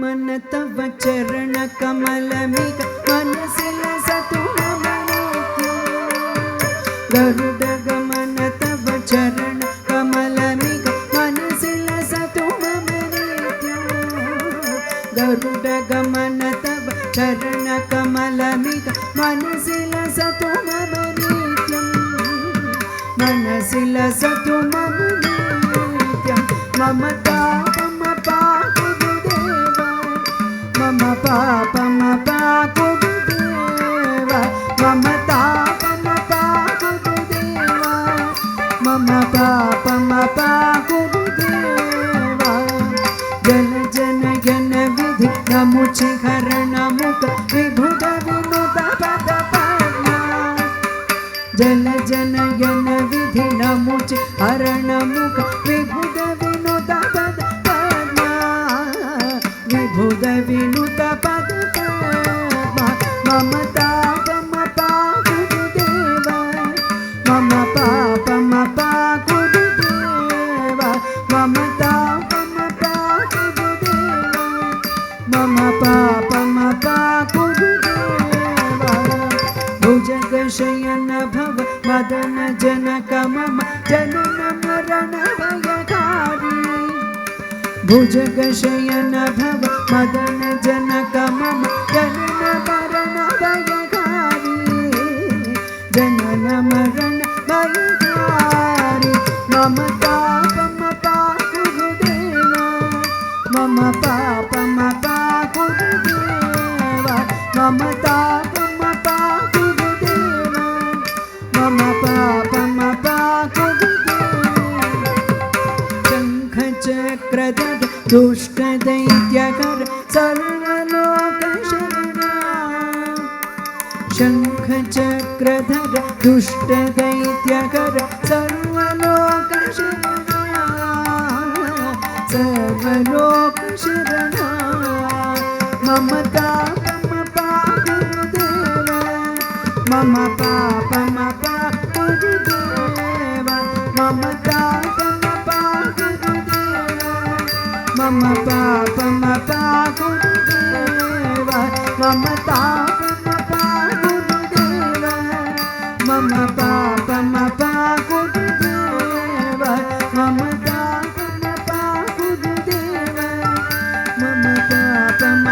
मन तव चरण कमलमिग मनसिल सतु मम नित्यं गरुड गमन तव चरण कमलमिग मनसिल सतु मम नित्यं गरुड गमन तव चरण कमलमिग मनसिल सतु मम नित्यं मनसिल सतु मम नित्यं ममता मम पापम पाकुदेवा मम तापम पाकुदेवा मम पापम पाकुदेवा जन जन जन विधि नमुचि हरण मुख विभुद विनुत पद पद्मा जन जन जन विधि नमुचि हरण मुख विभुद विनुत पद विभुद विनुत पद पद्मा मम तापम पाकुदेवा मम पापम पाकुदेवा मम तापम पाकुदेवा मम पापम पाकुदेवा भुजग शयन भव मदन जनक मम जनन मरण भयकारी भुजग शयन भव मदन जनक मम जनन मरण भयकारी जनन मरण भयकारी मम तापम पाकुदेवा मम पापम पाकुदेवा मम तापम पाकुदेवा मम पापम पाकुदेवा शंख चक्रधर दुष्ट दैत्यकर सर्वलोक शरणा शंख चक्रधर दुष्ट दैत्यकर सर्वलोक शरणा सर्वलोक शरणा मम तापम पाकुदेवा मम पापम पाकुदेवा मम तापम पाकुदेवा मम पापम पाकुदेवा मम तापम पाकुदेवा मम पापम पाकुदेवा मम तापम पाकुदेवा मम पापम